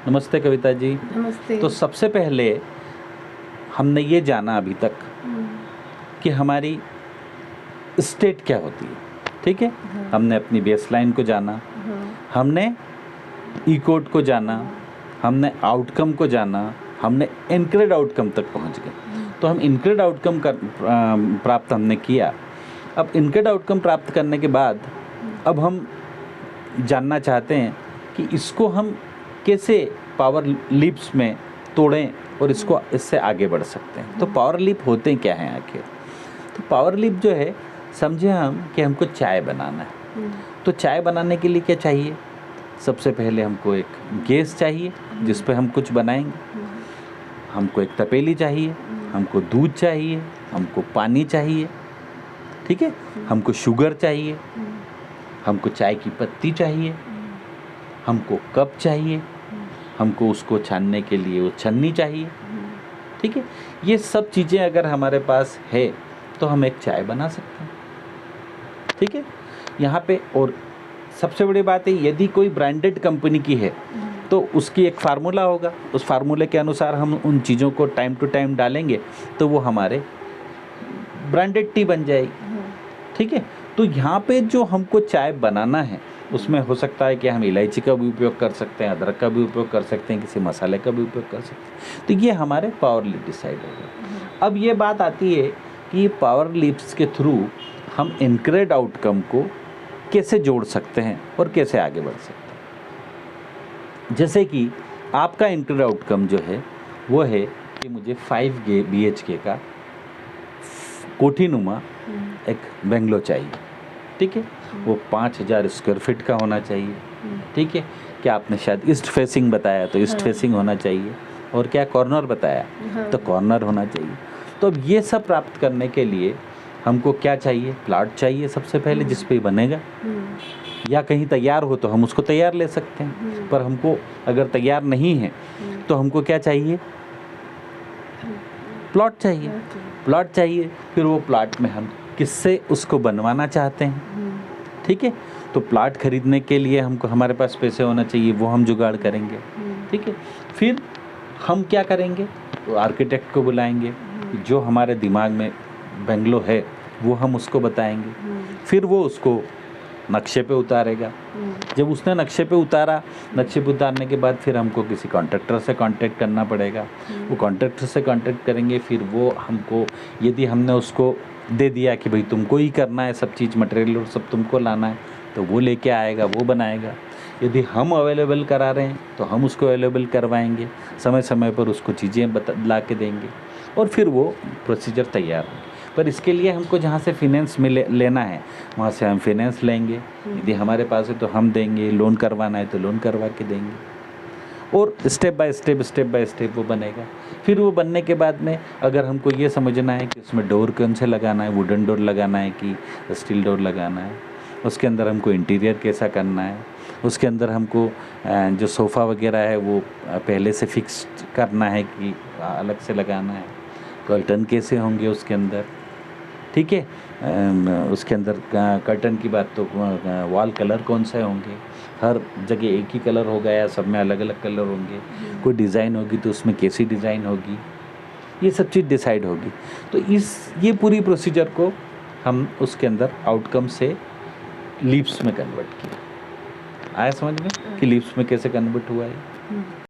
नमस्ते कविता जी। नमस्ते। तो सबसे पहले हमने ये जाना अभी तक कि हमारी स्टेट क्या होती है, ठीक है। हाँ। हमने अपनी बेसलाइन को जाना, हाँ। हमने ई कोड को जाना, हमने आउटकम को जाना, हमने इनक्रेड आउटकम तक पहुंच गए। तो हम इनक्रेड आउटकम प्राप्त हमने किया। अब इनक्रेड आउटकम प्राप्त करने के बाद अब हम जानना चाहते हैं कि इसको हम कैसे पावर लीप्स में तोड़ें और इसको इससे आगे बढ़ सकते हैं। तो पावर लीप होते क्या हैं आखिर? तो पावर लीप जो है, समझे हम कि हमको चाय बनाना है। तो चाय बनाने के लिए क्या चाहिए? सबसे पहले हमको एक गैस चाहिए जिस पे हम कुछ बनाएंगे। हमको एक तपेली चाहिए, हमको दूध चाहिए, हमको पानी चाहिए, ठीक है। हमको शुगर चाहिए, हमको चाय की पत्ती चाहिए, हमको कप चाहिए, हमको उसको छानने के लिए वो छन्नी चाहिए, ठीक है। ये सब चीज़ें अगर हमारे पास है तो हम एक चाय बना सकते हैं, ठीक है। यहाँ पे और सबसे बड़ी बात है, यदि कोई ब्रांडेड कंपनी की है तो उसकी एक फार्मूला होगा, उस फार्मूले के अनुसार हम उन चीज़ों को टाइम टू टाइम डालेंगे तो वो हमारे ब्रांडेड टी बन जाएगी, ठीक है। तो यहाँ पे जो हमको चाय बनाना है उसमें हो सकता है कि हम इलायची का भी उपयोग कर सकते हैं, अदरक का भी उपयोग कर सकते हैं, किसी मसाले का भी उपयोग कर सकते हैं। तो ये हमारे पावर लीप डिसाइड होगा। अब ये बात आती है कि पावर लीप्स के थ्रू हम इनक्रेड आउटकम को कैसे जोड़ सकते हैं और कैसे आगे बढ़ सकते हैं। जैसे कि आपका इनक्रेड आउटकम जो है वो है कि मुझे 5 BHK का कोठीनुमा एक बंगलो चाहिए, ठीक है। वो 5000 स्क्वायर फीट का होना चाहिए, ठीक है। क्या आपने शायद ईस्ट फेसिंग बताया तो ईस्ट फेसिंग होना चाहिए, और क्या कॉर्नर बताया तो कॉर्नर होना चाहिए। तो अब ये सब प्राप्त करने के लिए हमको क्या चाहिए? प्लाट चाहिए सबसे पहले जिस पे बनेगा, या कहीं तैयार हो तो हम उसको तैयार ले सकते हैं। पर हमको अगर तैयार नहीं है तो हमको क्या चाहिए? प्लॉट चाहिए। प्लॉट चाहिए, फिर वो प्लॉट में हम किससे उसको बनवाना चाहते हैं, ठीक है। तो प्लॉट खरीदने के लिए हमको हमारे पास पैसे होना चाहिए, वो हम जुगाड़ करेंगे, ठीक है। फिर हम क्या करेंगे? तो आर्किटेक्ट को बुलाएंगे, जो हमारे दिमाग में बंगलो है वो हम उसको बताएंगे, फिर वो उसको नक्शे पे उतारेगा। जब उसने नक्शे पे उतारा, नक्शे पे उतारने के बाद फिर हमको किसी कॉन्ट्रैक्टर से कांटेक्ट करना पड़ेगा। वो कॉन्ट्रैक्टर से कांटेक्ट करेंगे, फिर वो हमको, यदि हमने उसको दे दिया कि भाई तुमको ही करना है सब चीज़, मटेरियल और सब तुमको लाना है, तो वो लेके आएगा, वो बनाएगा। यदि हम अवेलेबल करा रहे हैं तो हम उसको अवेलेबल करवाएंगे, समय समय पर उसको चीज़ें ला के देंगे, और फिर वो प्रोसीजर तैयार होगा। पर इसके लिए हमको जहाँ से फिनेंस लेना है वहाँ से हम फिनेंस लेंगे, यदि हमारे पास है तो हम देंगे, लोन करवाना है तो लोन करवा के देंगे, और स्टेप बाय स्टेप वो बनेगा। फिर वो बनने के बाद में अगर हमको ये समझना है कि उसमें डोर कौन से लगाना है, वुडन डोर लगाना है कि स्टील डोर लगाना है, उसके अंदर हमको इंटीरियर कैसा करना है, उसके अंदर हमको जो सोफ़ा वगैरह है वो पहले से फिक्स करना है कि अलग से लगाना है, कर्टन कैसे होंगे उसके अंदर, ठीक है। उसके अंदर कर्टन की बात तो वॉल कलर कौन से होंगे, हर जगह एक ही कलर होगा या सब में अलग अलग कलर होंगे, कोई डिज़ाइन होगी तो उसमें कैसी डिज़ाइन होगी, ये सब चीज़ डिसाइड होगी। तो ये पूरी प्रोसीजर को हम उसके अंदर आउटकम से लीप्स में कन्वर्ट किया। आया समझ में कि लीप्स में कैसे कन्वर्ट हुआ है?